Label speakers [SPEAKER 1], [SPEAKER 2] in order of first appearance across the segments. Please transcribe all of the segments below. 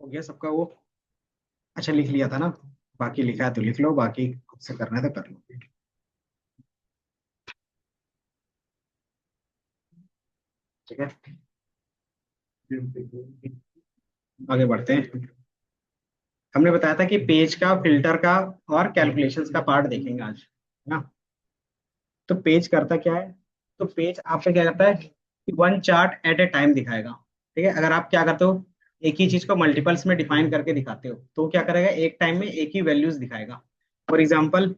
[SPEAKER 1] हो गया सबका वो। अच्छा लिख लिया था ना। बाकी लिखा है तो लिख लो, बाकी खुद से करना है तो कर लो। ठीक है, आगे बढ़ते हैं। हमने बताया था कि पेज का, फिल्टर का और कैलकुलेशंस का पार्ट देखेंगे आज, है ना। तो पेज करता क्या है? तो पेज आपका क्या करता है कि one chart at a time दिखाएगा। ठीक है, अगर आप क्या करते हो, एक ही चीज को मल्टीपल्स में डिफाइन करके दिखाते हो तो वो क्या करेगा, एक टाइम में एक ही वैल्यूज दिखाएगा। फॉर एग्जाम्पल,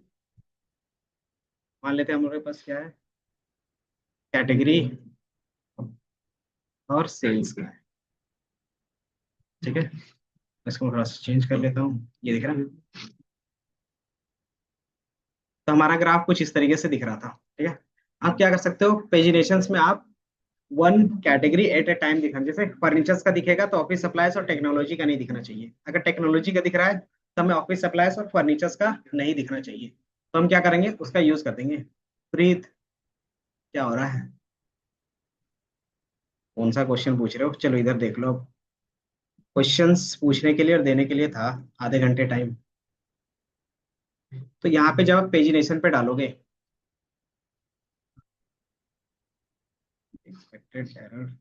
[SPEAKER 1] मान लेते हैं हमारे पास क्या है, कैटेगरी और सेल्स का है। ठीक है, इसको मैं थोड़ा सा चेंज कर लेता हूँ, ये दिख रहा है। तो हमारा ग्राफ कुछ इस तरीके से दिख रहा था। ठीक है, आप क्या कर सकते हो, पेजिनेशंस में आप one category at a time दिखा, जैसे फर्नीचर्स का दिखेगा तो ऑफिस सप्लाईज और टेक्नोलॉजी का नहीं दिखना चाहिए। अगर टेक्नोलॉजी का दिख रहा है तो हमें ऑफिस सप्लाईज और फर्नीचर्स का नहीं दिखना चाहिए। तो हम क्या करेंगे, उसका यूज कर देंगे। प्रीत, क्या हो रहा है? कौन सा क्वेश्चन पूछ रहे हो? चलो इधर देख लो। क्वेश्चंस पूछने के लिए और देने के लिए था आधे घंटे टाइम। तो यहाँ पे जब आप पेजिनेशन पे डालोगे, expected error,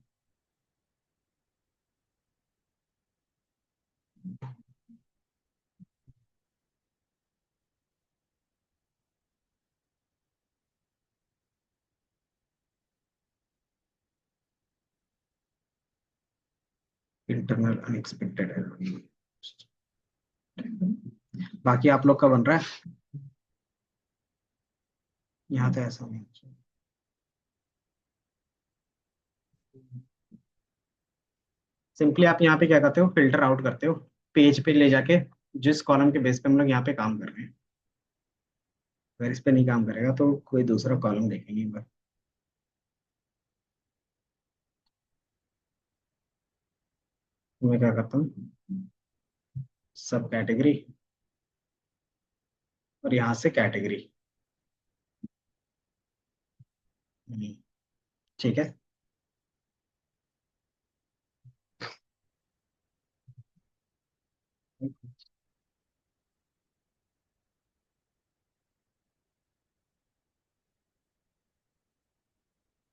[SPEAKER 1] internal unexpected error, बाकी आप लोग का बन रहा है। यहाँ तो ऐसा नहीं। सिंपली आप यहाँ पे क्या करते हो, फिल्टर आउट करते हो पेज पे ले जाके, जिस कॉलम के बेस पे हम लोग यहाँ पे काम कर रहे हैं। अगर इस पे नहीं काम करेगा तो कोई दूसरा कॉलम देखेंगे एक बार। तो मैं क्या करता हूँ, सब कैटेगरी और यहाँ से कैटेगरी। ठीक है,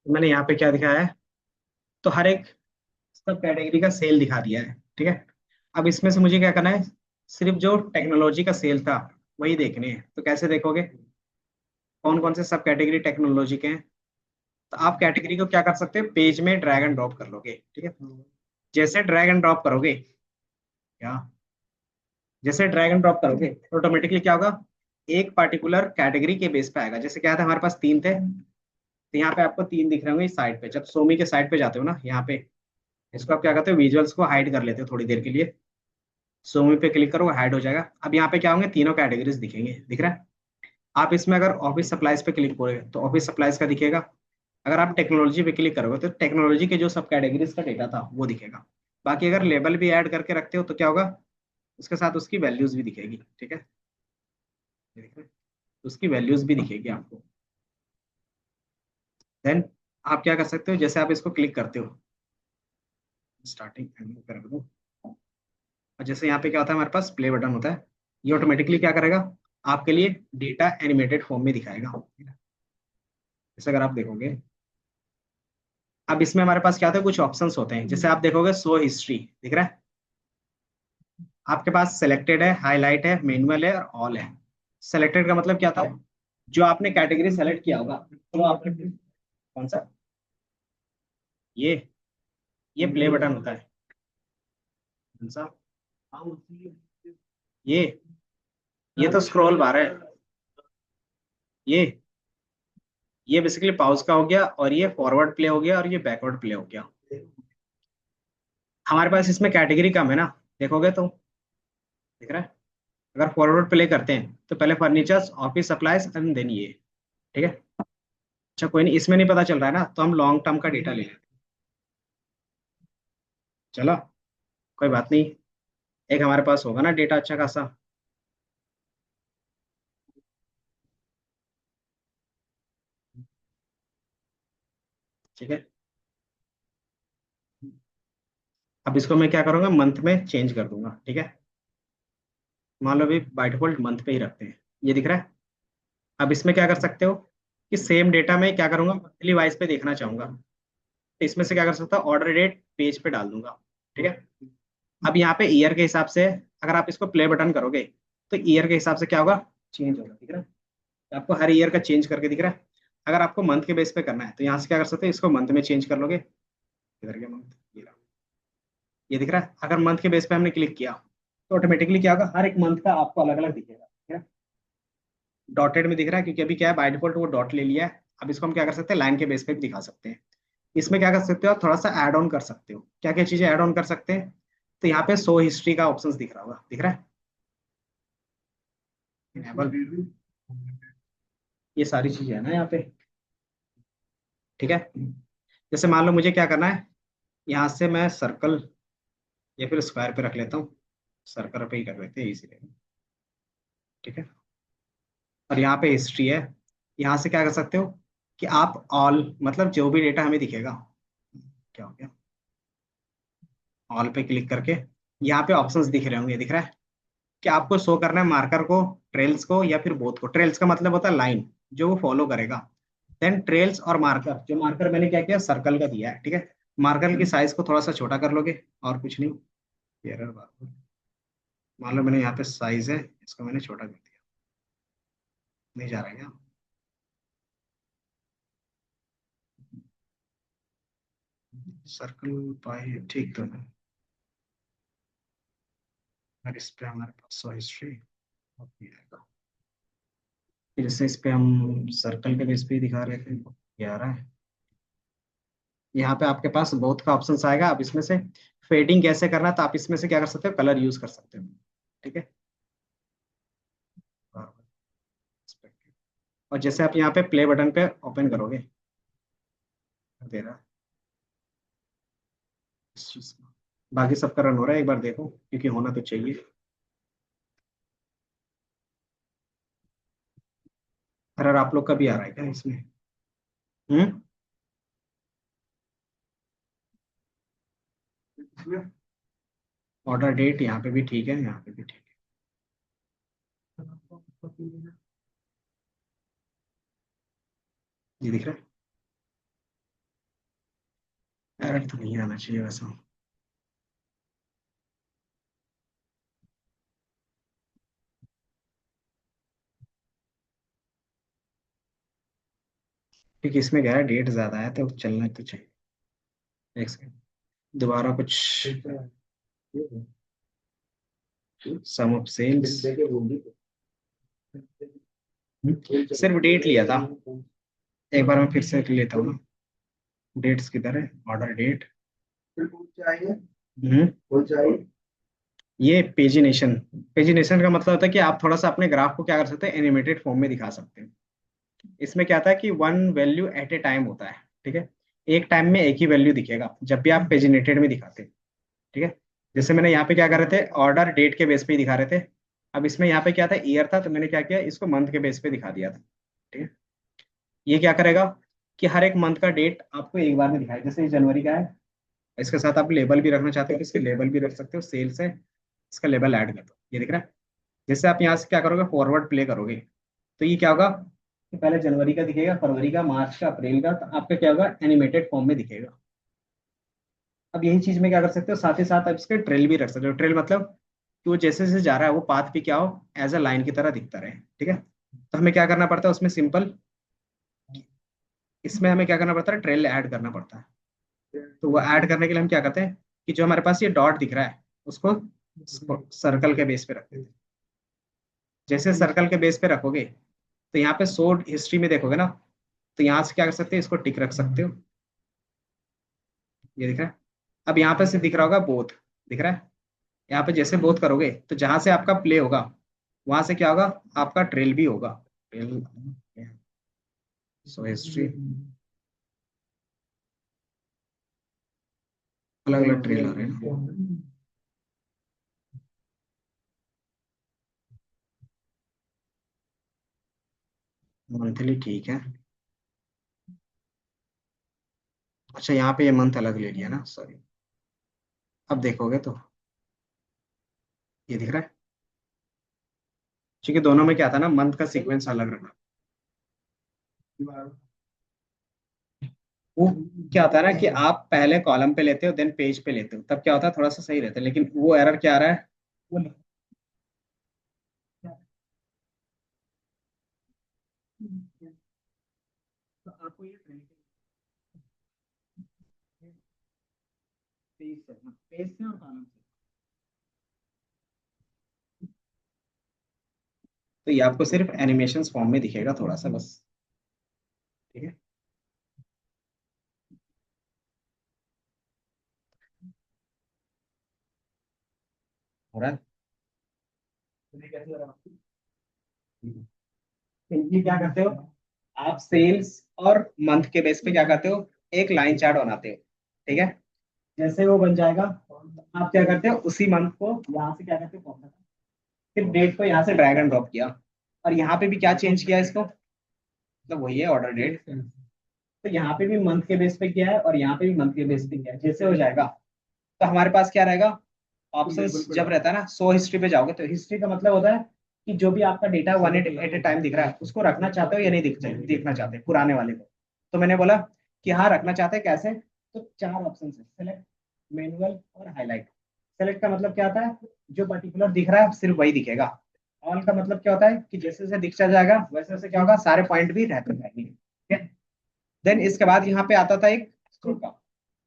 [SPEAKER 1] तो मैंने यहाँ पे क्या दिखाया है, तो हर एक सब कैटेगरी का सेल दिखा दिया है। ठीक है, अब इसमें से मुझे क्या करना है, सिर्फ जो टेक्नोलॉजी का सेल था वही देखने हैं। तो कैसे देखोगे, कौन कौन से सब कैटेगरी टेक्नोलॉजी के हैं? तो आप कैटेगरी को क्या कर सकते हो, पेज में ड्रैग एंड ड्रॉप कर लोगे। ठीक है, जैसे ड्रैग एंड ड्रॉप करोगे, क्या, जैसे ड्रैग एंड ड्रॉप करोगे तो ऑटोमेटिकली क्या होगा, एक पार्टिकुलर कैटेगरी के बेस पे आएगा। जैसे क्या था, हमारे पास तीन थे तो यहाँ पे आपको तीन दिख रहे होंगे इस साइड पे। जब सोमी के साइड पे जाते हो ना, यहाँ पे इसको आप क्या करते हो, विजुअल्स को हाइड कर लेते हो थोड़ी देर के लिए। सोमी पे क्लिक करो, हाइड हो जाएगा। अब यहाँ पे क्या होंगे, तीनों कैटेगरीज दिखेंगे, दिख रहा है। आप इसमें अगर ऑफिस सप्लाईज पे क्लिक करोगे तो ऑफिस सप्लाईज का दिखेगा। अगर आप टेक्नोलॉजी पे क्लिक करोगे तो टेक्नोलॉजी के जो सब कैटेगरीज का डेटा था वो दिखेगा। बाकी अगर लेबल भी ऐड करके रखते हो तो क्या होगा, उसके साथ उसकी वैल्यूज भी दिखेगी। ठीक है, ये दिख रहा है? उसकी वैल्यूज भी दिखेगी आपको। देन आप क्या कर सकते हो, जैसे आप इसको क्लिक करते हो, स्टार्टिंग एंड कर दो, और जैसे यहाँ पे क्या होता है, हमारे पास प्ले बटन होता है, ये ऑटोमेटिकली क्या करेगा, आपके लिए डेटा एनिमेटेड फॉर्म में दिखाएगा। जैसे अगर आप देखोगे, अब इसमें हमारे पास क्या होता है, कुछ ऑप्शंस होते हैं। जैसे आप देखोगे शो हिस्ट्री दिख रहा है, आपके पास सेलेक्टेड है, हाईलाइट है, मैनुअल है और ऑल है। सेलेक्टेड का मतलब क्या था, जो आपने कैटेगरी सेलेक्ट किया होगा तो आपने, कौन सा, ये प्ले बटन होता है। कौन सा, ये ये तो स्क्रॉल बार है। ये बेसिकली पाउस का हो गया, और ये फॉरवर्ड प्ले हो गया, और ये बैकवर्ड प्ले हो गया। हमारे पास इसमें कैटेगरी कम है ना, देखोगे तो दिख रहा है। अगर फॉरवर्ड प्ले करते हैं तो पहले furnitures, office supplies and then ये। ठीक है, अच्छा कोई नहीं, इसमें नहीं पता चल रहा है ना, तो हम लॉन्ग टर्म का डेटा ले लेते हैं। चलो, कोई बात नहीं, एक हमारे पास होगा ना डेटा अच्छा खासा। ठीक है, अब इसको मैं क्या करूंगा, मंथ में चेंज कर दूंगा, ठीक है। मान लो अभी बाय डिफॉल्ट मंथ पे ही रखते हैं, ये दिख रहा है। अब इसमें क्या कर सकते हो कि सेम डेटा में क्या करूंगा, मंथली वाइज पे देखना चाहूंगा, तो इसमें से क्या कर सकता हूँ, ऑर्डर डेट पेज पे डाल दूंगा, ठीक है। अब यहाँ पे ईयर के हिसाब से अगर आप इसको प्ले बटन करोगे तो ईयर के हिसाब से क्या होगा, चेंज होगा, दिख रहा है। आपको हर ईयर का चेंज करके दिख रहा है। अगर आपको मंथ के बेस पे करना है तो यहाँ से क्या कर सकते हैं, इसको मंथ में चेंज कर लोगे, इधर के मंथ, ये दिख रहा है। अगर मंथ के बेस पे हमने क्लिक किया तो ऑटोमेटिकली क्या होगा, हर एक मंथ का आपको अलग अलग दिखेगा, ठीक है। डॉटेड में दिख रहा है क्योंकि अभी क्या है, बाय डिफॉल्ट वो डॉट ले लिया है। अब इसको हम क्या कर सकते हैं, लाइन के बेस पे भी दिखा सकते हैं। इसमें क्या कर सकते हो, आप थोड़ा सा ऐड ऑन कर सकते हो। क्या क्या चीजें ऐड ऑन कर सकते हैं, तो यहाँ पे शो हिस्ट्री का ऑप्शन दिख रहा होगा, दिख रहा है, इनेबल, ये सारी चीजें है ना यहाँ पे, ठीक है। जैसे मान लो मुझे क्या करना है, यहाँ से मैं सर्कल या फिर स्क्वायर पे रख लेता हूँ। सर्कल पे ही कर लेते हैं इजीली, ठीक है। और यहाँ पे हिस्ट्री है। यहाँ से क्या कर सकते हो कि आप ऑल, मतलब जो भी डेटा हमें दिखेगा, क्या हो गया, ऑल पे क्लिक करके यहाँ पे ऑप्शंस दिख रहे होंगे, दिख रहा है कि आपको शो करना है मार्कर को, ट्रेल्स को, या फिर बोथ को। ट्रेल्स का मतलब होता है लाइन जो वो फॉलो करेगा। देन ट्रेल्स और मार्कर, जो मार्कर मैंने क्या किया, सर्कल का दिया है, ठीक है। मार्कर की साइज को थोड़ा सा छोटा कर लोगे, और कुछ नहीं। एरर बार, मान लो मैंने यहाँ पे साइज है, इसको मैंने छोटा कर दिया, नहीं जा रहा है क्या, सर्कल पाई ठीक तो है। और इस पे हमारे पास सो हिस्ट्री आएगा। जैसे इस पे हम सर्कल के बेस पे ही दिखा रहे थे, ये आ रहा है। यहाँ पे आपके पास बहुत का ऑप्शन आएगा। अब इसमें से फेडिंग कैसे करना है, तो आप इसमें से क्या कर सकते हो, कलर यूज कर सकते हो, ठीक है। और जैसे आप यहाँ पे प्ले बटन पे ओपन करोगे, दे रहा है इस चीज को। बाकी सबका रन हो रहा है, एक बार देखो क्योंकि होना तो चाहिए। अगर आप लोग का भी आ रहा है क्या इसमें, हम्म, ऑर्डर डेट यहाँ पे भी ठीक है, यहाँ पे भी ठीक है, ये दिख रहा है। एरर तो नहीं आना चाहिए वैसा। क्योंकि इसमें क्या है, डेट ज्यादा है तो चलना तो चाहिए। एक सेकंड, दोबारा कुछ, सम ऑफ सेल्स, सिर्फ डेट लिया था। एक बार मैं फिर से लेता हूँ ना, डेट्स किधर है, ऑर्डर डेट, हम्म, ये पेजिनेशन। पेजिनेशन का मतलब होता है कि आप थोड़ा सा अपने ग्राफ को क्या कर सकते हैं, एनिमेटेड फॉर्म में दिखा सकते हैं। इसमें क्या था कि one value at a time होता है, ठीक है। एक टाइम में एक ही वैल्यू दिखेगा जब भी आप पेजिनेटेड में दिखाते हैं, ठीक है। जैसे मैंने यहाँ पे क्या कर रहे थे, ऑर्डर डेट के बेस पे ही दिखा रहे थे। अब इसमें यहाँ पे क्या था, ईयर था, तो मैंने क्या किया, इसको मंथ के बेस पे दिखा दिया था, ठीक है। ये क्या करेगा कि हर एक मंथ का डेट आपको एक बार में दिखाए। जैसे ये जनवरी का है, इसके साथ आप लेबल भी रखना चाहते हो तो इसके लेबल भी रख सकते हो, सेल से इसका लेबल ऐड कर दो, ये दिख रहा है। जैसे आप यहाँ से क्या करोगे, फॉरवर्ड प्ले करोगे, तो ये क्या होगा कि पहले जनवरी का दिखेगा, फरवरी का, मार्च का, अप्रैल का, तो आपका क्या होगा, एनिमेटेड फॉर्म में दिखेगा। अब यही चीज में क्या कर सकते हो, साथ ही साथ आप इसके ट्रेल भी रख सकते हो। ट्रेल मतलब कि वो जैसे जैसे जा रहा है वो पाथ भी क्या हो, एज अ लाइन की तरह दिखता रहे, ठीक है। तो हमें क्या करना पड़ता है उसमें, सिंपल, इसमें हमें क्या करना पड़ता है, ट्रेल ऐड करना पड़ता है। तो वो ऐड करने के लिए हम क्या करते हैं कि जो हमारे पास ये डॉट दिख रहा है उसको सर्कल के बेस पे रख देते हैं। जैसे सर्कल के बेस पे रखोगे तो यहाँ पे सोड हिस्ट्री में देखोगे ना, तो यहाँ से क्या कर सकते हो, इसको टिक रख सकते हो, ये दिख रहा है। अब यहाँ पे से दिख रहा होगा बोथ, दिख रहा है। यहाँ पे जैसे बोथ करोगे तो जहां से आपका प्ले होगा वहां से क्या होगा, आपका ट्रेल भी होगा, ट्रेल, सो हिस्ट्री, अलग अलग ट्रेल आ रहे हैं ना। मंथली ठीक है। अच्छा यहाँ पे ये मंथ अलग ले लिया ना, सॉरी। अब देखोगे तो ये दिख रहा है, क्योंकि दोनों में क्या था ना, मंथ का सीक्वेंस अलग रखा। वो क्या होता है ना कि आप पहले कॉलम पे लेते हो देन पेज पे लेते हो, तब क्या होता है थोड़ा सा सही रहता है, लेकिन वो एरर क्या आ रहा है, वो तो आपको ये पेज से, हाँ, पेज से और कॉलम से, तो ये आपको सिर्फ एनिमेशन फॉर्म में दिखेगा थोड़ा सा बस। ठीक है। हो रहा है। तुम्हें कैसे लगा? सिंपली क्या करते हो, आप सेल्स और मंथ के बेस पे क्या करते हो, एक लाइन चार्ट बनाते हो। ठीक है। जैसे वो बन जाएगा, आप क्या करते हो उसी मंथ को यहाँ से क्या करते हो कॉपी, फिर डेट को यहाँ से ड्रैग एंड ड्रॉप किया, और यहाँ पे भी क्या चेंज किया इसको, मतलब वही है ऑर्डर डेट, तो यहाँ पे भी मंथ के बेस पे किया है और यहाँ पे भी मंथ के बेस पे किया है। जैसे हो जाएगा तो हमारे पास क्या रहेगा, ऑप्शंस जब रहता है ना, सो हिस्ट्री पे जाओगे, तो हिस्ट्री का मतलब होता है कि जो भी आपका data one at a time दिख रहा है उसको रखना चाहते हो या नहीं देखना चाहते पुराने वाले को। तो मैंने बोला कि हाँ रखना चाहते हैं, कैसे, तो चार ऑप्शन है, सेलेक्ट, मैनुअल और हाईलाइट। सेलेक्ट का मतलब क्या होता है, जो पर्टिकुलर दिख रहा है सिर्फ वही दिखेगा। ऑल का मतलब क्या होता है कि जैसे जैसे दिखता जाएगा वैसे वैसे क्या होगा, सारे पॉइंट भी रहते जाएंगे। ठीक है। देन इसके बाद यहाँ पे आता था एक स्क्रोल का,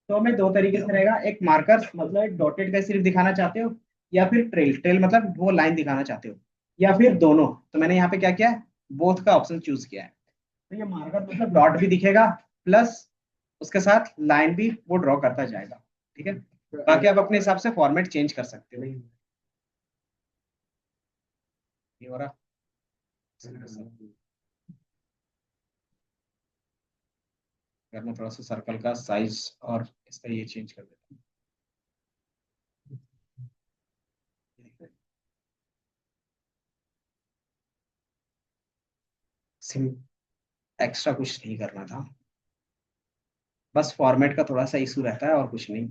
[SPEAKER 1] तो हमें दो तरीके से रहेगा, एक मार्कर मतलब एक डॉटेड का सिर्फ दिखाना चाहते हो, या फिर ट्रेल, ट्रेल मतलब वो लाइन दिखाना चाहते हो, या फिर दोनों। तो मैंने यहाँ पे क्या किया है, बोथ का ऑप्शन चूज किया है। तो ये मार्कर मतलब डॉट भी दिखेगा, प्लस उसके साथ लाइन भी वो ड्रॉ करता जाएगा। ठीक है। बाकी आप अपने हिसाब से फॉर्मेट चेंज कर सकते हो। ये हो रहा। अगर मैं थोड़ा सा सर्कल का साइज और इसका ये चेंज कर देता हूँ, सिम एक्स्ट्रा कुछ नहीं करना था, बस फॉर्मेट का थोड़ा सा इशू रहता है और कुछ नहीं।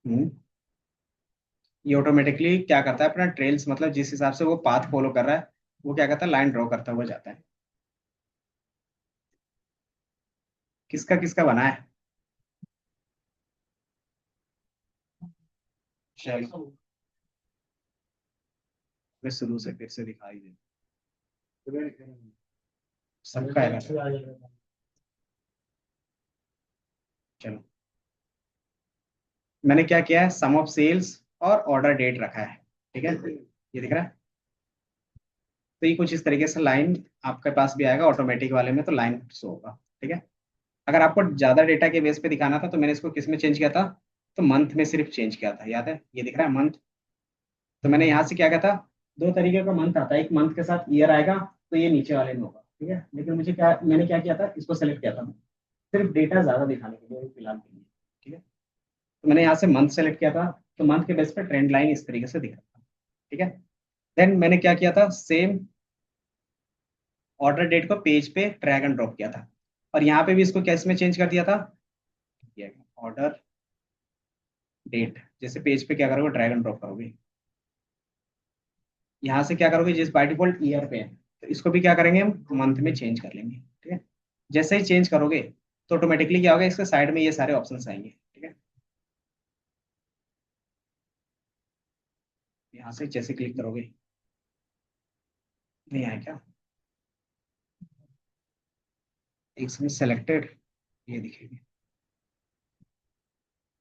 [SPEAKER 1] हम्म। ये ऑटोमेटिकली क्या करता है, अपना ट्रेल्स मतलब जिस हिसाब से वो पाथ फॉलो कर रहा है, वो क्या करता है लाइन ड्रॉ करता हुआ जाता है। किसका किसका बना है। चलो मैं शुरू से फिर से दिखाई दे, सबका है। चलो मैंने क्या किया है, सम ऑफ सेल्स और ऑर्डर डेट रखा है। ठीक है, ये दिख रहा है। तो ये कुछ इस तरीके से लाइन आपके पास भी आएगा, ऑटोमेटिक वाले में तो लाइन शो होगा। ठीक है। अगर आपको ज्यादा डेटा के बेस पे दिखाना था तो मैंने इसको किस में चेंज किया था, तो मंथ में सिर्फ चेंज किया था, याद है ये दिख रहा है मंथ। तो मैंने यहाँ से क्या किया था, दो तरीके का मंथ आता है, एक मंथ के साथ ईयर आएगा, तो ये नीचे वाले में होगा। ठीक है, लेकिन मुझे क्या, मैंने क्या किया था, इसको सेलेक्ट किया था सिर्फ डेटा ज्यादा दिखाने के लिए फिलहाल के लिए। ठीक है। तो मैंने यहाँ से मंथ सेलेक्ट किया था, तो मंथ के बेस पे ट्रेंड लाइन इस तरीके से दिख रहा था। ठीक है। देन मैंने क्या किया था, सेम ऑर्डर डेट को पेज पे ड्रैग एंड ड्रॉप किया था, और यहाँ पे भी इसको कैसे में चेंज कर दिया था, ऑर्डर डेट, जैसे पेज पे क्या करोगे ड्रैग एंड ड्रॉप करोगे, यहाँ से क्या करोगे जिस बाय डिफॉल्ट ईयर पे है, तो इसको भी क्या करेंगे हम मंथ में चेंज कर लेंगे। ठीक है। जैसे ही चेंज करोगे तो ऑटोमेटिकली क्या होगा, इसके साइड में ये सारे ऑप्शंस आएंगे। ठीक है। यहाँ से जैसे क्लिक करोगे, नहीं आया क्या, एक समय सेलेक्टेड, ये दिखेगी।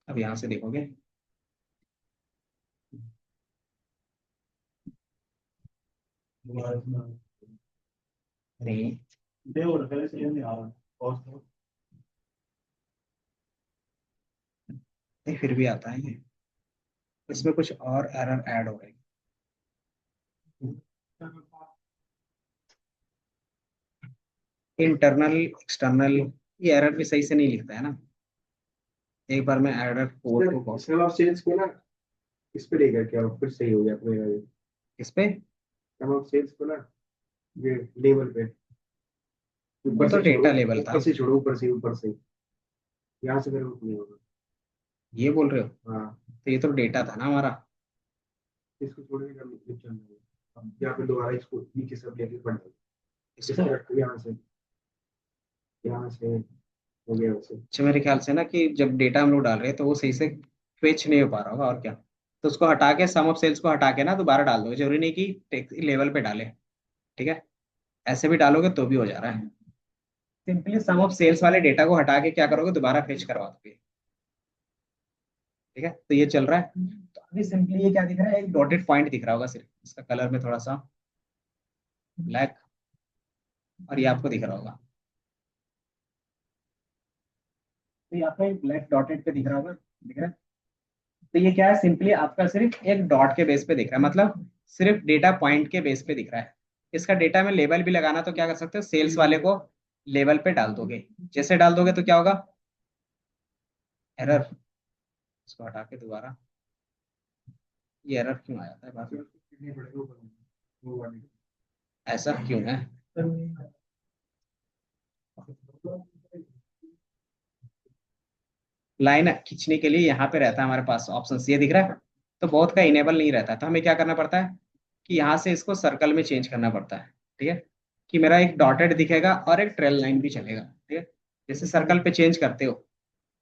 [SPEAKER 1] अब यहाँ से देखोगे, नहीं, नहीं फिर भी आता है ये, इसमें कुछ और एरर ऐड हो गई। इंटरनल एक्सटर्नल, ये एरर भी सही से नहीं लिखता है ना। एक बार मैं एरर कोड को
[SPEAKER 2] इसमें आप चेंज को ना इस पे लेकर क्या फिर सही हो गया अपने
[SPEAKER 1] इस पे,
[SPEAKER 2] हम आप सेल्स को ना ये लेवल पे
[SPEAKER 1] वो
[SPEAKER 2] ऊपर
[SPEAKER 1] तो
[SPEAKER 2] से छोड़ो,
[SPEAKER 1] डेटा लेवल था।
[SPEAKER 2] ऊपर से छोड़ो, ऊपर से यहाँ से मेरे को नहीं होगा।
[SPEAKER 1] ये बोल रहे हो?
[SPEAKER 2] हाँ,
[SPEAKER 1] तो ये तो डेटा था ना हमारा।
[SPEAKER 2] इसको छोड़ के कर लिख चलना है। अब यहाँ पे दोबारा इसको नीचे सब लेके पढ़ दो।
[SPEAKER 1] इसको
[SPEAKER 2] इसको रख यहाँ से हो गया वैसे।
[SPEAKER 1] अच्छा, मेरे ख्याल से ना कि जब डेटा हम लोग डाल रहे हैं तो वो सही से फेच नहीं हो पा रहा होगा, और क्या। तो उसको हटा के, सम ऑफ सेल्स को हटा के ना दोबारा डाल दो, जरूरी नहीं कि लेवल पे डाले। ठीक है, ऐसे भी डालोगे तो भी हो जा रहा है। सिंपली सम ऑफ सेल्स वाले डेटा को हटा के क्या करोगे, दोबारा फेच करवा दोगे। ठीक है, तो ये चल रहा है। तो अभी सिंपली ये क्या दिख रहा है, एक डॉटेड पॉइंट दिख रहा होगा सिर्फ, इसका कलर में थोड़ा सा ब्लैक, और ये आपको दिख रहा होगा। तो यहाँ पे ब्लैक डॉटेड पे दिख रहा होगा, दिख रहा है। तो ये क्या है, सिंपली आपका सिर्फ एक डॉट के बेस पे दिख रहा है, मतलब सिर्फ डेटा पॉइंट के बेस पे दिख रहा है। इसका डेटा में लेबल भी लगाना, तो क्या कर सकते हो, सेल्स वाले को लेवल पे डाल दोगे। जैसे डाल दोगे तो क्या होगा, एरर। इसको हटा के दोबारा, ये एरर क्यों आ जाता है बार
[SPEAKER 2] फिर
[SPEAKER 1] बार,
[SPEAKER 2] उसको कितने पड़ेगा वो वाले।
[SPEAKER 1] ऐसा क्यों है। लाइन खींचने के लिए यहाँ पे रहता है हमारे पास ऑप्शन, ये दिख रहा है। तो बहुत का इनेबल नहीं रहता है, तो हमें क्या करना पड़ता है कि यहाँ से इसको सर्कल में चेंज करना पड़ता है। ठीक है, कि मेरा एक डॉटेड दिखेगा और एक ट्रेल लाइन भी चलेगा। ठीक है, जैसे सर्कल पे चेंज करते हो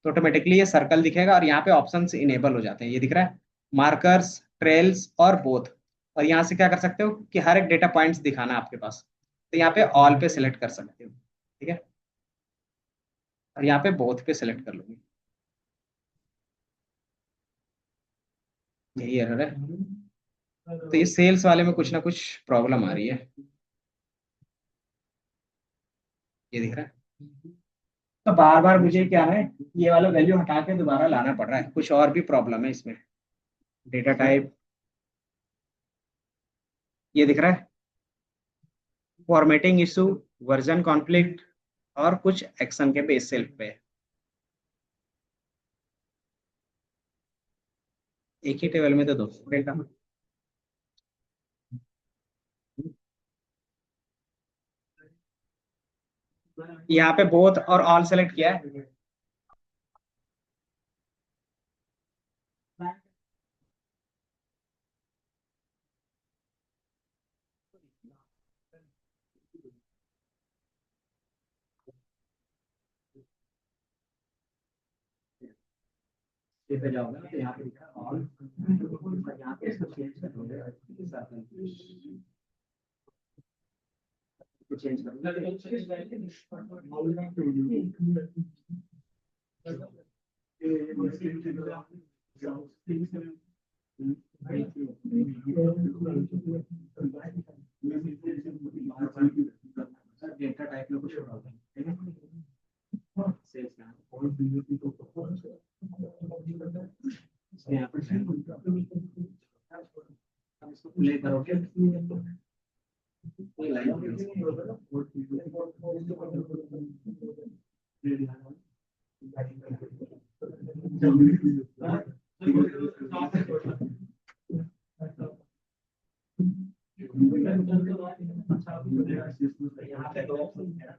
[SPEAKER 1] तो ऑटोमेटिकली ये सर्कल दिखेगा, और यहाँ पे ऑप्शन इनेबल हो जाते हैं, ये दिख रहा है, मार्कर्स, ट्रेल्स और बोथ। और यहाँ से क्या कर सकते हो कि हर एक डेटा पॉइंट्स दिखाना है आपके पास, तो यहाँ पे ऑल पे सिलेक्ट कर सकते हो। ठीक है, और यहाँ पे बोथ पे सिलेक्ट कर लोगे। यही एरर है। तो ये सेल्स वाले में कुछ ना कुछ प्रॉब्लम आ रही है, ये दिख रहा है। तो बार बार मुझे क्या है, ये वाला वैल्यू हटा के दोबारा लाना पड़ रहा है, कुछ और भी प्रॉब्लम है इसमें। डेटा टाइप, ये दिख रहा है, फॉर्मेटिंग इशू, वर्जन कॉन्फ्लिक्ट, और कुछ एक्शन के बेस सेल्फ पे। एक ही टेबल में तो दो डेटा। यहाँ पे बोथ और ऑल सेलेक्ट किया है। ये पे जाओगे ना, तो यहाँ पे लिखा है ऑल, और यहाँ पे इसको चेंज कर दोगे, चेंज डेटा टाइप में कुछ प्रॉब्लम है, सेल्स यहाँ पर इसको प्ले करोगे, कोई लाइन यहाँ पे दो ऑप्शन है।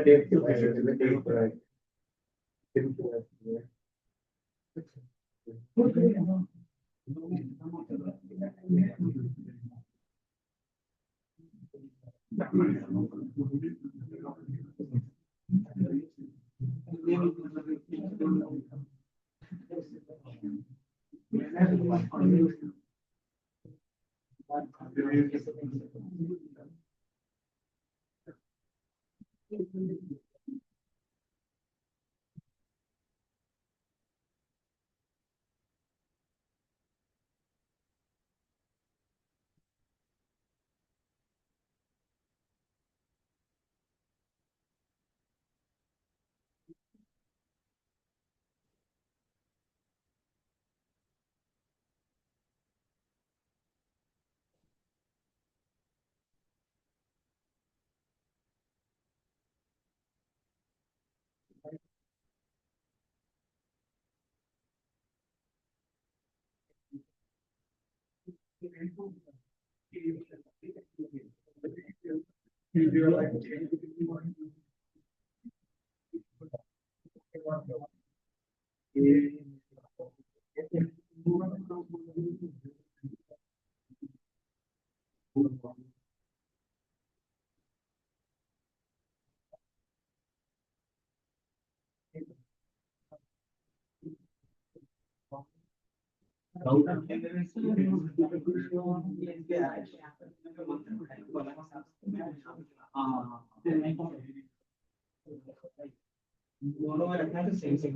[SPEAKER 2] डेट क्यों है डेट पर है दोनों में रखना है तो सेम सेम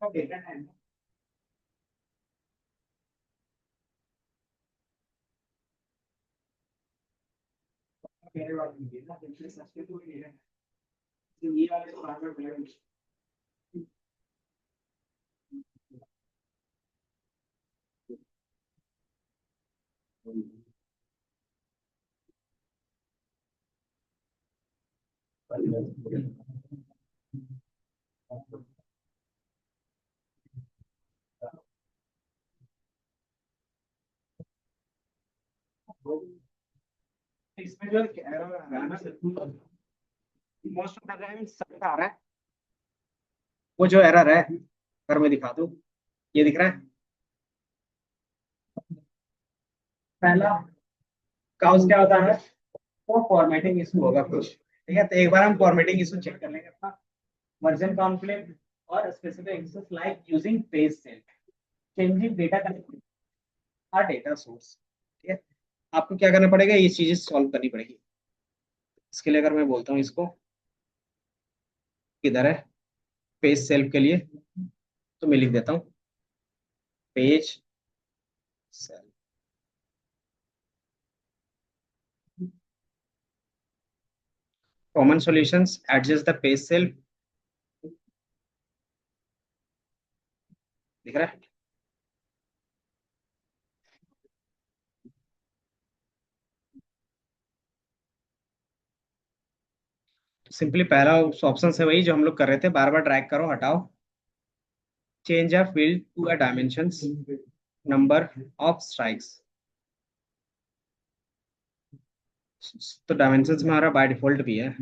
[SPEAKER 2] डेटा है मेरे वाले ना सच के तो ये वाले तो बार बार इसमें जो एरर आ रहा है ना मोस्ट ऑफ द टाइम सब आ रहा है वो जो एरर है अगर मैं दिखा दूं ये दिख रहा है पहला काउस क्या होता है वो फॉर्मेटिंग इशू होगा कुछ ठीक है तो एक बार हम फॉर्मेटिंग इशू चेक कर लेंगे अपना वर्जन कॉन्फ्लिक्ट और specific issues like using page cell changing data connect और डेटा सोर्स ठीक है आपको क्या करना पड़ेगा ये चीजें सॉल्व करनी पड़ेगी इसके लिए अगर मैं बोलता हूँ इसको किधर है पेज सेल के लिए तो मैं लिख देता हूँ page cell common solutions adjust the page cell दिख रहा है सिंपली पहला ऑप्शन है वही जो हम लोग कर रहे थे बार बार ड्रैग करो हटाओ
[SPEAKER 1] change a field to a dimensions, number of strikes. तो डायमेंशंस में हमारा बाय डिफॉल्ट भी है।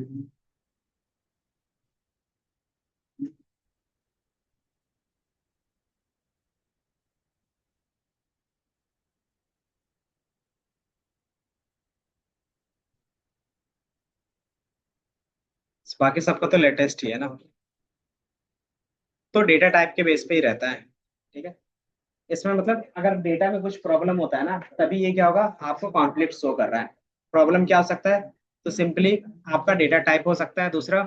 [SPEAKER 1] बाकी सबका तो लेटेस्ट ही है ना। तो डेटा टाइप के बेस पे ही रहता है। ठीक है। इसमें मतलब अगर डेटा में कुछ प्रॉब्लम होता है ना, तभी ये क्या होगा, आपको कॉन्फ्लिक्ट शो कर रहा है। प्रॉब्लम क्या हो सकता है? तो सिंपली आपका डेटा टाइप हो सकता है, दूसरा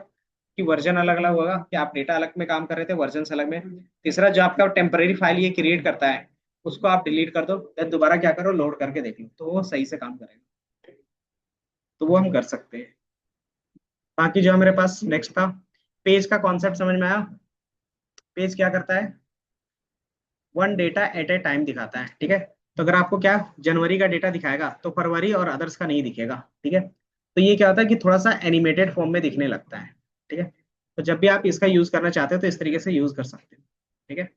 [SPEAKER 1] कि वर्जन अलग अलग होगा, कि आप डेटा अलग में काम कर रहे थे, वर्जन अलग में। तीसरा, जो आपका टेम्पररी फाइल ये क्रिएट करता है, उसको आप डिलीट कर दो, फिर दोबारा क्या करो, लोड करके देख लो, तो वो सही से काम करेगा। तो वो हम कर सकते हैं। बाकी जो मेरे पास नेक्स्ट था, पेज का कॉन्सेप्ट समझ में आया? पेज क्या करता है? One data eight a time दिखाता है। ठीक है। तो अगर आपको क्या जनवरी का डेटा दिखाएगा, तो फरवरी और अदर्स का नहीं दिखेगा। ठीक है। तो ये क्या होता है कि थोड़ा सा एनिमेटेड फॉर्म में दिखने लगता है। ठीक है। तो जब भी आप इसका यूज करना चाहते हो, तो इस तरीके से यूज कर सकते हो। ठीक है।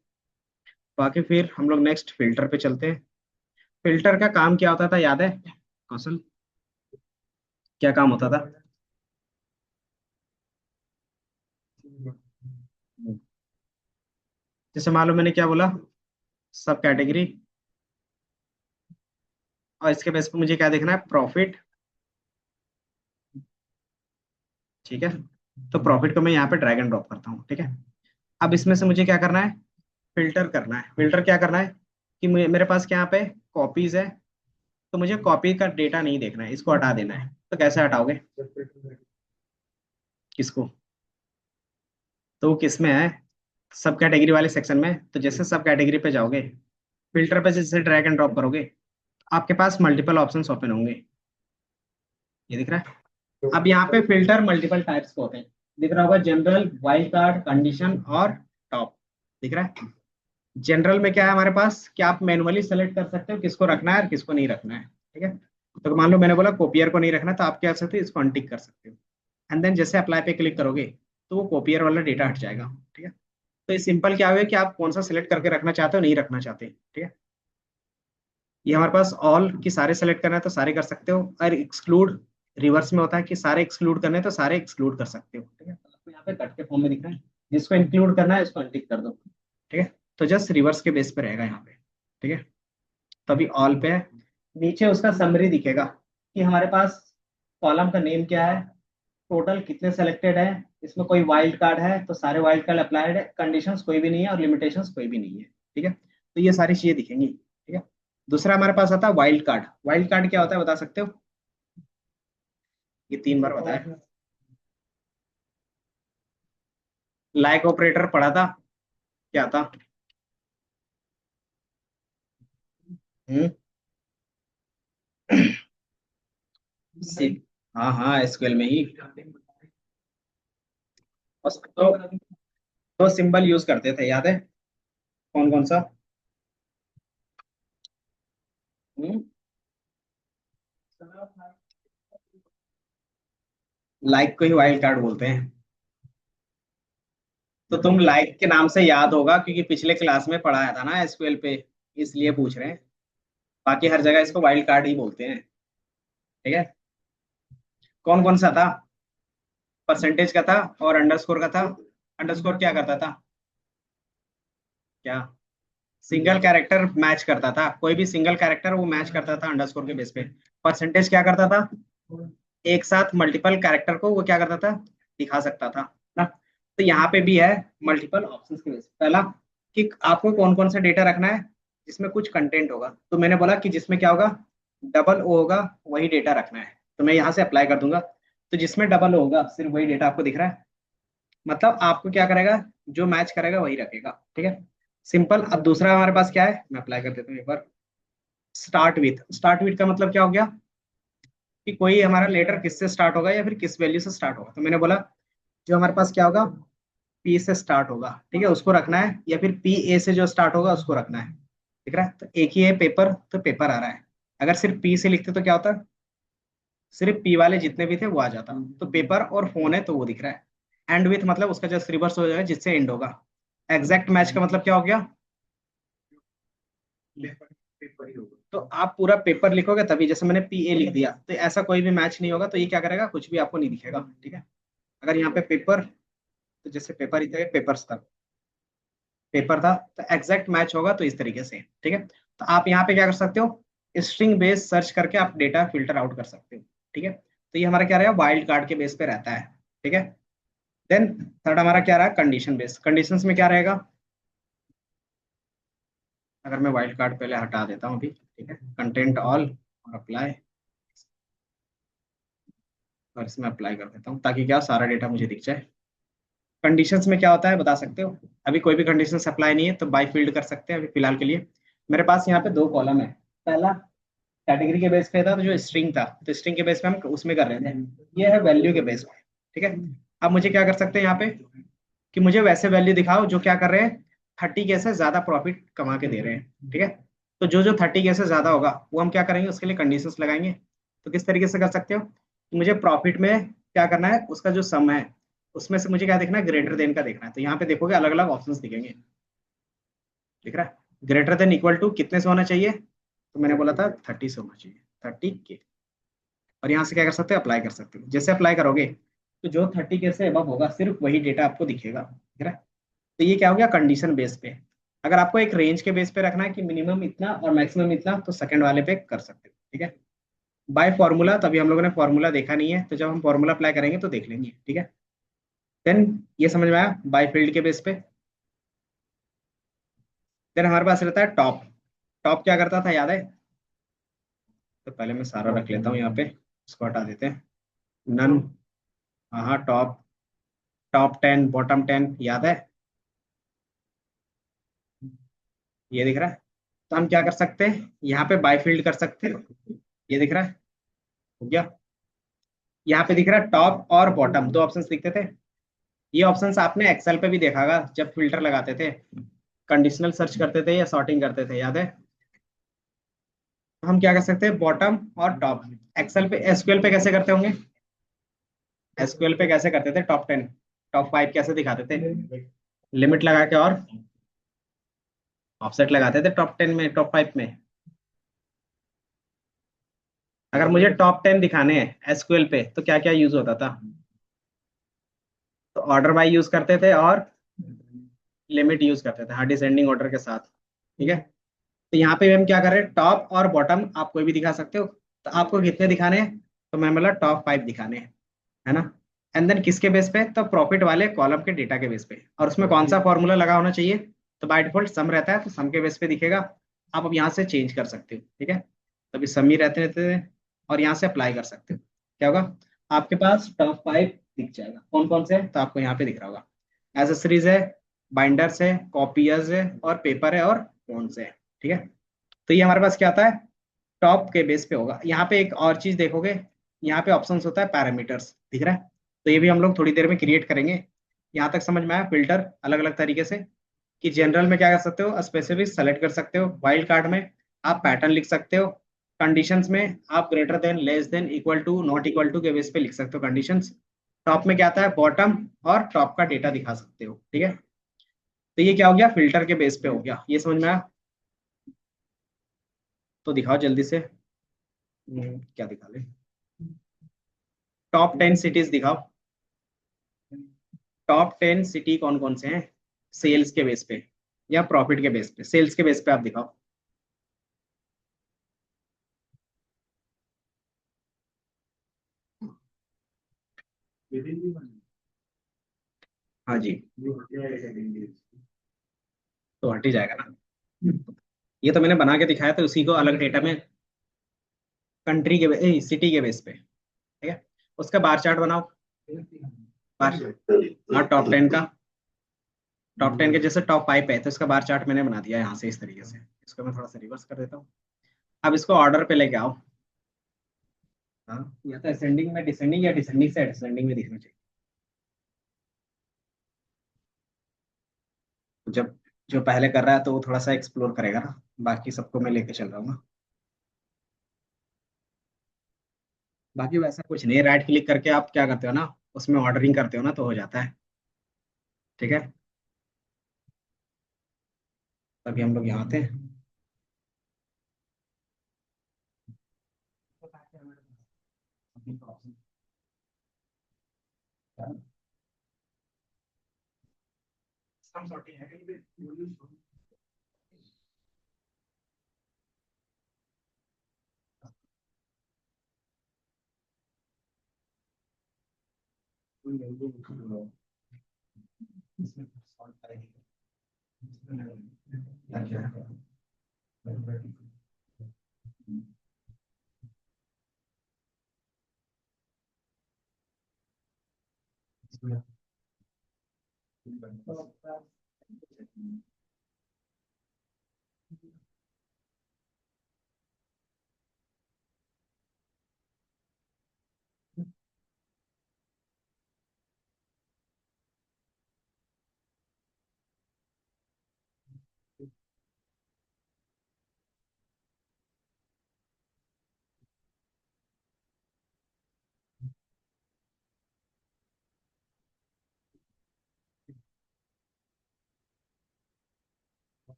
[SPEAKER 1] बाकी फिर हम लोग नेक्स्ट फिल्टर पे चलते हैं। फिल्टर का काम क्या होता था, याद है कौशल? क्या काम होता था? जैसे मान लो मैंने क्या बोला, सब कैटेगरी, और इसके बेस पे मुझे क्या देखना है, प्रॉफिट। ठीक है। तो प्रॉफिट को मैं यहाँ पे ड्रैग एंड ड्रॉप करता हूँ। ठीक है। अब इसमें से मुझे क्या करना है, फिल्टर करना है। फिल्टर क्या करना है कि मेरे पास क्या यहाँ पे कॉपीज है, तो मुझे कॉपी का डेटा नहीं देखना है, इसको हटा देना है। तो कैसे हटाओगे? किसको? तो वो किस में है, सब कैटेगरी वाले सेक्शन में। तो जैसे सब कैटेगरी पे जाओगे, फिल्टर पे जैसे ड्रैग एंड ड्रॉप करोगे, आपके पास मल्टीपल ऑप्शंस ओपन होंगे। ये दिख रहा है? अब यहाँ पे फिल्टर मल्टीपल टाइप्स के होते हैं। दिख रहा होगा, जनरल, वाइल्ड कार्ड, कंडीशन और टॉप। दिख रहा है? जनरल में क्या है हमारे पास, कि आप मैनुअली सेलेक्ट कर सकते हो किसको रखना है और किसको नहीं रखना है। ठीक है। तो मान लो मैंने बोला कॉपियर को नहीं रखना, तो आप क्या कर सकते हो, इसको अनटिक कर सकते हो। एंड देन जैसे अप्लाई पे क्लिक करोगे, तो वो कॉपियर वाला डेटा हट जाएगा। ठीक है। तो ये सिंपल क्या हुआ कि आप कौन सा सिलेक्ट करके रखना चाहते हो, नहीं रखना चाहते। ठीक है। ये हमारे पास ऑल की सारे सेलेक्ट करना है तो सारे कर सकते हो, और एक्सक्लूड रिवर्स में होता है कि सारे एक्सक्लूड करने हैं तो सारे एक्सक्लूड कर सकते हो। ठीक है। तो आपको यहाँ पे कट के फॉर्म में दिख रहा है, जिसको इंक्लूड करना है इसको अनटिक कर दो। ठीक है। तो जस्ट रिवर्स के बेस पे रहेगा यहाँ पे। ठीक है। तभी ऑल पे है। नीचे उसका समरी दिखेगा कि हमारे पास कॉलम का नेम क्या है, टोटल कितने सेलेक्टेड है, इसमें कोई वाइल्ड कार्ड है तो सारे वाइल्ड कार्ड अप्लाइड है, कंडीशंस कोई भी नहीं है और लिमिटेशंस कोई भी नहीं है। ठीक है। तो ये सारी चीजें दिखेंगी। ठीक है। दूसरा हमारे पास आता है वाइल्ड कार्ड। वाइल्ड कार्ड क्या होता है, बता सकते हो? ये 3 बार बताया। लाइक ऑपरेटर पढ़ा था, क्या था? हम्म। सी- हाँ हाँ, एसक्यूएल में ही। बस दो सिंबल यूज करते थे, याद है? कौन कौन सा? हम्म। लाइक को ही वाइल्ड कार्ड बोलते हैं। तो तुम लाइक के नाम से याद होगा क्योंकि पिछले क्लास में पढ़ाया था ना एसक्यूएल पे, इसलिए पूछ रहे हैं। बाकी हर जगह इसको वाइल्ड कार्ड ही बोलते हैं। ठीक है। कौन कौन सा था? परसेंटेज का था और अंडरस्कोर का था। अंडरस्कोर क्या करता था? क्या? सिंगल कैरेक्टर मैच करता था, कोई भी सिंगल कैरेक्टर वो मैच करता था अंडरस्कोर के बेस पे। परसेंटेज क्या करता था? एक साथ मल्टीपल कैरेक्टर को वो क्या करता था, दिखा सकता था ना। तो यहाँ पे भी है मल्टीपल ऑप्शंस के बेस पे। पहला, कि आपको कौन कौन सा डेटा रखना है जिसमें कुछ कंटेंट होगा, तो मैंने बोला कि जिसमें क्या होगा, डबल ओ होगा, वही डेटा रखना है। तो मैं यहाँ से अप्लाई कर दूंगा, तो जिसमें डबल ओ होगा सिर्फ वही डेटा आपको दिख रहा है। मतलब आपको क्या करेगा, जो मैच करेगा वही रखेगा। ठीक है। सिंपल। अब दूसरा हमारे पास क्या है, मैं अप्लाई कर देता हूँ एक बार। Start with. स्टार्ट विथ का मतलब क्या हो गया, कि कोई हमारा लेटर किससे स्टार्ट होगा या फिर किस वैल्यू से स्टार्ट होगा। तो मैंने बोला जो हमारे पास क्या होगा, पी से स्टार्ट होगा, ठीक है, उसको रखना है, या फिर पी ए से जो स्टार्ट होगा उसको रखना है। ठीक है। तो एक ही है पेपर, तो पेपर आ रहा है। अगर सिर्फ पी से लिखते तो क्या होता, सिर्फ पी वाले जितने भी थे वो आ जाता। तो पेपर और फोन है तो वो दिख रहा है। एंड विथ मतलब उसका जस्ट रिवर्स हो जाएगा, जिससे एंड होगा। एग्जैक्ट मैच का मतलब क्या हो गया?
[SPEAKER 2] पेपर ही होगा।
[SPEAKER 1] तो आप पूरा पेपर लिखोगे तभी, जैसे मैंने पीए लिख दिया तो ऐसा कोई भी मैच नहीं होगा, तो ये क्या करेगा, कुछ भी आपको नहीं दिखेगा, ठीक है। अगर यहाँ पे पेपर, तो जैसे पेपर इतने पेपर्स था, पेपर था, तो एग्जैक्ट मैच होगा तो इस तरीके से, ठीक है। तो आप यहाँ पे क्या कर सकते हो, स्ट्रिंग बेस सर्च करके आप डेटा फिल्टर आउट कर सकते हो, ठीक है। तो ये हमारा क्या रहेगा, वाइल्ड कार्ड के बेस पे रहता है, ठीक है। देन थर्ड हमारा क्या रहा, कंडीशन बेस। कंडीशंस में क्या रहेगा, अगर मैं वाइल्ड कार्ड पहले हटा देता हूँ अभी, ठीक है, कंटेंट ऑल और अप्लाई, और इसमें अप्लाई कर देता हूँ ताकि क्या सारा डेटा मुझे दिख जाए। कंडीशंस में क्या होता है बता सकते हो? अभी कोई भी कंडीशंस अप्लाई नहीं है तो बाई फील्ड कर सकते हैं अभी फिलहाल के लिए। मेरे पास यहाँ पे दो कॉलम है। पहला कैटेगरी के बेस पे था, तो जो स्ट्रिंग था, तो स्ट्रिंग के बेस पे हम उसमें कर रहे थे। ये है वैल्यू के बेस पे, ठीक है। अब मुझे क्या कर सकते हैं यहाँ पे, कि मुझे वैसे वैल्यू दिखाओ जो क्या कर रहे हैं, 30 के से ज्यादा प्रॉफिट कमा के दे रहे हैं, ठीक है। तो जो जो 30 के से ज्यादा होगा वो हम क्या करेंगे, उसके लिए कंडीशंस लगाएंगे। तो किस तरीके से कर सकते हो, कि मुझे प्रॉफिट में क्या करना है, उसका जो सम है उसमें से मुझे क्या देखना है, ग्रेटर देन का देखना है। तो यहाँ पे देखोगे अलग अलग ऑप्शंस दिखेंगे, दिख रहा है। ग्रेटर देन इक्वल टू कितने से होना चाहिए, तो मैंने बोला था 30 से होना चाहिए, 30 के। और यहाँ से क्या कर सकते हो, अप्लाई कर सकते हो। जैसे अप्लाई करोगे तो जो 30 के से अबव होगा सिर्फ वही डेटा आपको दिखेगा, ठीक है। तो ये क्या हो गया, कंडीशन बेस पे। अगर आपको एक रेंज के बेस पे रखना है कि मिनिमम इतना और मैक्सिमम इतना, तो सेकंड वाले पे कर सकते हो, ठीक है। बाय फॉर्मूला, तभी हम लोगों ने फॉर्मूला देखा नहीं है, तो जब हम फॉर्मूला अप्लाई करेंगे तो देख लेंगे, ठीक है। देन ये समझ में आया, बाय फील्ड के बेस पे। देन हमारे पास रहता है टॉप। टॉप क्या करता था याद है? तो पहले मैं सारा रख लेता हूँ यहाँ पे, इसको हटा देते हैं, नन। हाँ हाँ, टॉप, टॉप 10 बॉटम 10 याद है, ये दिख रहा है। तो हम क्या कर सकते हैं, यहाँ पे बाय फील्ड कर सकते हैं, ये दिख रहा है, हो गया। यहाँ पे दिख रहा है टॉप और बॉटम, दो ऑप्शंस दिखते थे। ये ऑप्शंस आपने एक्सेल पे भी देखा होगा जब फिल्टर लगाते थे, कंडीशनल सर्च करते थे या सॉर्टिंग करते थे, याद है। तो हम क्या कर सकते हैं, बॉटम और टॉप। एक्सेल पे, एसक्यूएल पे कैसे करते होंगे, एसक्यूएल पे कैसे करते थे, टॉप 10 टॉप 5 कैसे दिखाते थे, लिमिट लगा के और ऑफसेट लगाते थे टॉप 10 में, टॉप 5 में। अगर मुझे टॉप 10 दिखाने हैं एसक्यूएल पे तो क्या क्या यूज होता था, तो ऑर्डर बाय यूज करते थे और लिमिट यूज करते थे, हाँ, डिसेंडिंग ऑर्डर के साथ, ठीक है। तो यहाँ पे हम क्या कर रहे हैं, टॉप और बॉटम आप कोई भी दिखा सकते हो। तो आपको कितने दिखाने हैं, तो मैं बोला टॉप 5 दिखाने हैं, है ना। एंड देन किसके बेस पे, तो प्रॉफिट वाले कॉलम के डेटा के बेस पे, और उसमें कौन सा फॉर्मूला लगा होना चाहिए, तो बाय डिफॉल्ट सम रहता है तो सम के बेस पे दिखेगा। आप अब यहाँ से चेंज कर सकते हो, ठीक है। तो अभी सम ही रहते रहते हैं, और यहाँ से अप्लाई कर सकते हो। क्या होगा, आपके पास टॉप 5 दिख जाएगा, कौन कौन से, तो आपको यहाँ पे दिख रहा होगा। एसेसरीज है, बाइंडर्स है, कॉपियर्स है, और पेपर है, और फोन्स है, ठीक है। तो ये हमारे पास क्या आता है, टॉप के बेस पे होगा। यहाँ पे एक और चीज देखोगे, यहाँ पे ऑप्शंस होता है पैरामीटर्स, दिख रहा है। तो ये भी हम लोग थोड़ी देर में क्रिएट करेंगे। यहाँ तक समझ में आया, फिल्टर अलग अलग तरीके से, कि जनरल में क्या कर सकते हो, स्पेसिफिक सेलेक्ट कर सकते हो, वाइल्ड कार्ड में आप पैटर्न लिख सकते हो, कंडीशंस में आप greater than, less than, equal to, not equal to के बेस पे लिख सकते हो कंडीशंस। टॉप में क्या आता है, बॉटम और टॉप का डेटा दिखा सकते हो, ठीक है। तो ये क्या हो गया, फिल्टर के बेस पे हो गया, ये समझ में आया। तो दिखाओ जल्दी से, क्या दिखा ले, टॉप 10 सिटीज दिखाओ। टॉप 10 सिटी कौन कौन से हैं, सेल्स के बेस पे या प्रॉफिट के बेस पे, सेल्स के बेस पे आप दिखाओ। हाँ जी, तो हट ही जाएगा ना। ये तो मैंने बना के दिखाया था उसी को अलग डेटा में, कंट्री के सिटी के बेस पे, ठीक है। उसका बार चार्ट बनाओ, बार, हाँ, टॉप 10 का, टॉप 10 के जैसे टॉप 5 है तो इसका बार चार्ट मैंने बना दिया यहाँ से इस तरीके से। इसको मैं थोड़ा सा रिवर्स कर देता हूँ। अब इसको ऑर्डर पे लेके आओ, हाँ, या तो असेंडिंग में डिसेंडिंग, या डिसेंडिंग से असेंडिंग में दिखना चाहिए। जब जो पहले कर रहा है तो वो थोड़ा सा एक्सप्लोर करेगा ना, बाकी सबको मैं लेके चल रहा हूँ ना। बाकी वैसा कुछ नहीं, राइट क्लिक करके आप क्या करते हो ना, उसमें ऑर्डरिंग करते हो ना तो हो जाता है, ठीक है। तभी हम लोग यहाँ थे।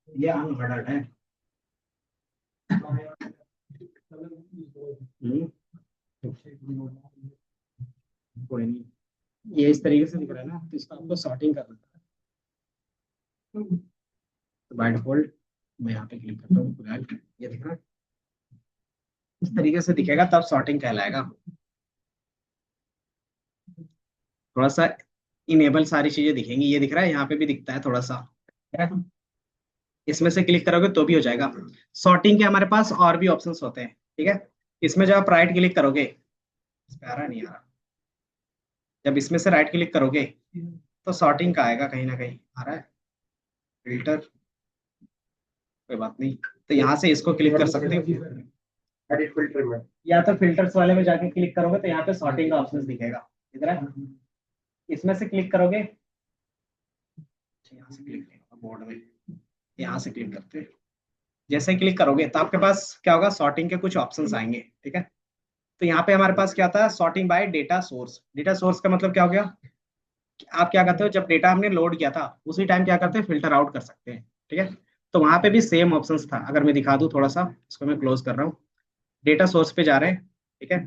[SPEAKER 1] ये अनऑर्डर्ड है। हम्म, कोई नहीं। ये इस तरीके से दिख रहा है ना, तो इसको आपको सॉर्टिंग करना है। तो बाय डिफॉल्ट मैं यहाँ पे क्लिक करता हूँ फिलहाल, ये दिख रहा है, इस तरीके से दिखेगा, तब सॉर्टिंग कहलाएगा। थोड़ा सा इनेबल सारी चीजें दिखेंगी, ये दिख रहा है, यहाँ पे भी दिखता है थोड़ा सा, है? इसमें से क्लिक करोगे तो भी हो जाएगा। सॉर्टिंग के हमारे पास और भी ऑप्शंस होते हैं, ठीक है। इसमें जब आप राइट क्लिक करोगे, इस पे आ रहा नहीं आ रहा, जब इसमें से राइट क्लिक करोगे तो सॉर्टिंग का आएगा, कहीं ना कहीं आ रहा है, फिल्टर, कोई बात नहीं। तो यहाँ से इसको क्लिक कर सकते हो, एडिट फिल्टर में, या तो फिल्टर्स वाले में जाके क्लिक करोगे तो यहाँ पे सॉर्टिंग का ऑप्शन दिखेगा, इधर है। इसमें से क्लिक करोगे, यहाँ से क्लिक नहीं बोर्ड में, यहाँ से क्लिक करते हैं। जैसे क्लिक करोगे तो आपके पास क्या होगा, सॉर्टिंग के कुछ ऑप्शंस आएंगे, ठीक है। तो यहाँ पे हमारे पास क्या था, sorting bye data source. Data source का मतलब क्या हो गया, कि आप क्या करते हो, जब डेटा हमने लोड किया था उसी टाइम क्या करते हैं, फिल्टर आउट कर सकते हैं, ठीक है। तो वहां पे भी सेम ऑप्शंस था, अगर मैं दिखा दूं थोड़ा सा, इसको मैं क्लोज कर रहा हूँ, डेटा सोर्स पे जा रहे हैं, ठीक है।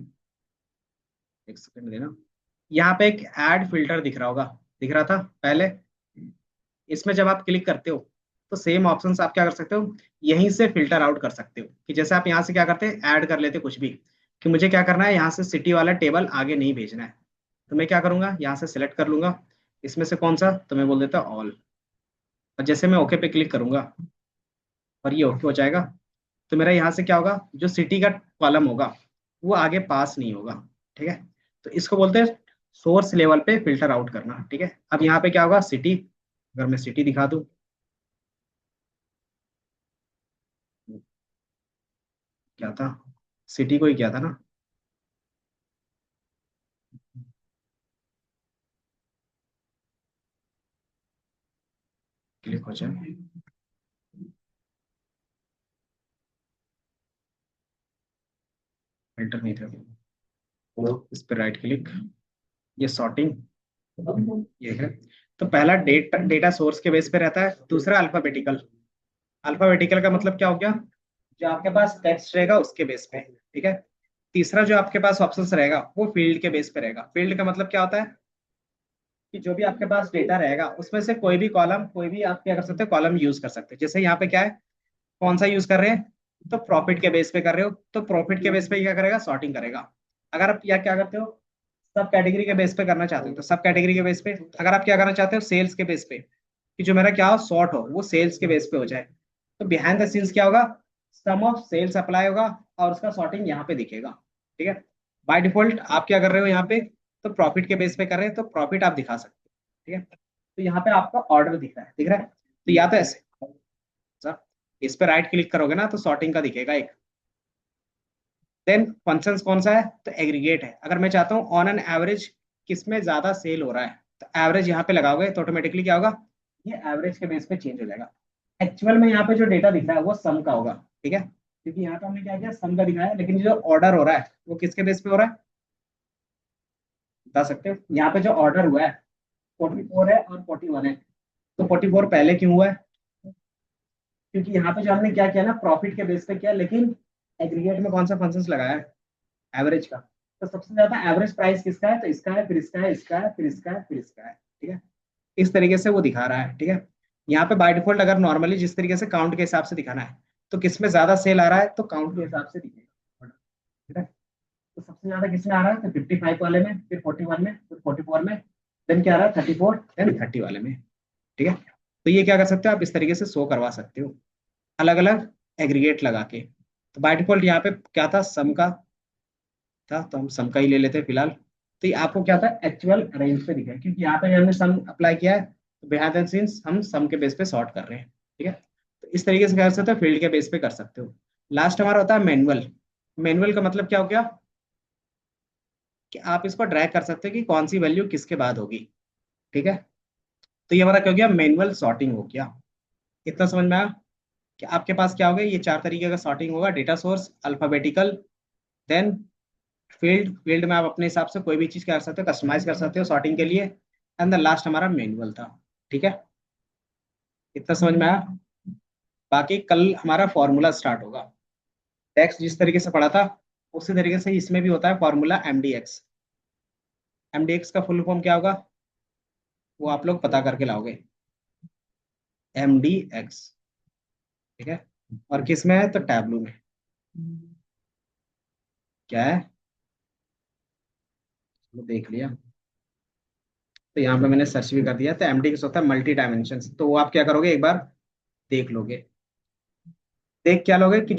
[SPEAKER 1] एक सेकंड देना। यहाँ पे एक ऐड फिल्टर दिख रहा होगा, दिख रहा था पहले। इसमें जब आप क्लिक करते हो तो सेम ऑप्शंस आप क्या कर सकते हो, यहीं से फिल्टर आउट कर सकते हो। कि जैसे आप यहाँ से क्या करते हैं, ऐड कर लेते कुछ भी, कि मुझे क्या करना है, यहाँ से सिटी वाला टेबल आगे नहीं भेजना है, तो मैं क्या करूंगा, यहाँ से सिलेक्ट कर लूंगा, इसमें से कौन सा, तो मैं बोल देता ऑल। और जैसे मैं ओके पे क्लिक करूंगा और ये ओके हो जाएगा, तो मेरा यहाँ से क्या होगा, जो सिटी का कॉलम होगा वो आगे पास नहीं होगा, ठीक है। तो इसको बोलते हैं सोर्स लेवल पे फिल्टर आउट करना, ठीक है। अब यहाँ पे क्या होगा, सिटी, अगर मैं सिटी दिखा दूं, क्या था, सिटी को ही किया था ना। क्लिक हो जाए, एंटर नहीं था, इस पर राइट क्लिक, ये सॉर्टिंग, ये है। तो पहला डेटा सोर्स के बेस पे रहता है, दूसरा अल्फाबेटिकल। अल्फाबेटिकल का मतलब क्या हो गया, जो आपके पास टेक्स्ट रहेगा उसके बेस पे, ठीक है। तीसरा जो आपके पास ऑप्शंस रहेगा वो फील्ड के बेस पे रहेगा। फील्ड का मतलब क्या होता है कि जो भी आपके पास डेटा रहेगा उसमें से कोई भी कॉलम, कोई भी आप क्या कर सकते हो, कॉलम यूज कर सकते हो। जैसे यहाँ पे क्या है, कौन सा यूज कर रहे हैं, तो प्रॉफिट के बेस पे कर रहे हो, तो प्रॉफिट के बेस पे क्या करेगा, सॉर्टिंग करेगा। अगर आप या क्या करते हो, सब कैटेगरी के बेस पे करना चाहते हो तो सब कैटेगरी के बेस पे। अगर आप क्या करना चाहते हो, सेल्स के बेस पे, कि जो मेरा क्या हो, सॉर्ट हो, वो सेल्स के बेस पे हो जाए, तो बिहाइंड द सीन्स क्या होगा, सम ऑफ सेल्स अप्लाई होगा और उसका सॉर्टिंग यहाँ पे दिखेगा, ठीक है। बाय डिफॉल्ट आप क्या कर रहे हो यहाँ पे, तो प्रॉफिट के बेस पे कर रहे हैं तो प्रॉफिट आप दिखा सकते हो, ठीक है। तो यहाँ पे आपका ऑर्डर दिख रहा है, दिख रहा है, तो या तो ऐसे सर, इस पे राइट क्लिक करोगे ना तो सॉर्टिंग का दिखेगा एक। देन फंक्शंस कौन सा है, तो एग्रीगेट है। अगर मैं चाहता हूँ ऑन एन एवरेज किस में ज्यादा सेल हो रहा है, तो एवरेज यहाँ पे लगाओगे तो ऑटोमेटिकली क्या होगा, ये एवरेज के बेस पे चेंज हो जाएगा। एक्चुअल में यहाँ पे जो डेटा दिख रहा है वो सम का होगा, ठीक है, क्योंकि यहाँ पे हमने क्या किया, सम का दिखाया, लेकिन जो ऑर्डर हो रहा है वो किसके बेस पे हो रहा है, बता सकते हो। यहाँ पे जो ऑर्डर हुआ है 44 है और 41 है, तो 44 पहले क्यों हुआ है, क्योंकि यहाँ पे जो हमने क्या किया ना, प्रॉफिट के बेस पे किया, लेकिन एग्रीगेट में कौन सा फंक्शन लगाया है, एवरेज का। तो सबसे ज्यादा एवरेज प्राइस किसका है, तो इसका है, फिर इसका है, इसका है, फिर इसका है, फिर इसका है, ठीक है। इस तरीके से वो दिखा रहा है, ठीक है। यहाँ पे बाय डिफॉल्ट अगर नॉर्मली जिस तरीके से काउंट के हिसाब से दिखाना है, तो किस में ज्यादा सेल आ रहा है, तो काउंट के हिसाब से दिखेगा, ठीक है। तो सबसे ज्यादा किसमें आ रहा है, तो 55 वाले में, फिर 41 में, फिर 44 में, देन क्या आ रहा है, 34, देन 30 वाले में, ठीक है। तो ये क्या कर सकते हो आप, इस तरीके से शो करवा सकते हो अलग अलग एग्रीगेट लगा के। तो बाय डिफॉल्ट यहाँ पे क्या था, सम का था, तो हम सम का ही ले लेते हैं फिलहाल। तो ये आपको क्या था, एक्चुअल रेंज पे दिखा है, क्योंकि यहाँ पे हमने सम अप्लाई किया है, तो बिहाइंड द सीन्स हम सम के बेस पे सॉर्ट कर रहे हैं, ठीक है। तो इस तरीके से कर सकते हो, फील्ड के बेस पे कर सकते हो। लास्ट हमारा होता है मैनुअल। मैनुअल का मतलब क्या हो गया, कि आप इसको ड्रैग कर सकते हो कि कौन सी वैल्यू किसके बाद होगी, ठीक है। तो ये हमारा क्या हो गया, मैनुअल सॉर्टिंग हो गया। इतना समझ में आया कि आपके पास क्या होगा, ये चार तरीके का सॉर्टिंग होगा, data source, alphabetical, then field. Field में आप अपने हिसाब से कोई भी चीज कर सकते हो, कस्टमाइज कर सकते हो सॉर्टिंग के लिए। एंड द लास्ट हमारा मैनुअल था, ठीक है। इतना समझ में आया। बाकी कल हमारा फॉर्मूला स्टार्ट होगा। टेक्स्ट जिस तरीके से पढ़ा था उसी तरीके से इसमें भी होता है फॉर्मूला, एमडीएक्स। एमडीएक्स का फुल फॉर्म क्या होगा, वो आप लोग पता करके लाओगे, एमडीएक्स, ठीक है। और किस में है, तो टैबलू में। क्या है, वो देख लिया। तो यहाँ पे मैंने सर्च भी कर दिया, तो एमडीएक्स होता है मल्टी डायमेंशन। तो वो आप क्या करोगे, एक बार देख लोगे। देख क्या लोगे, कि जो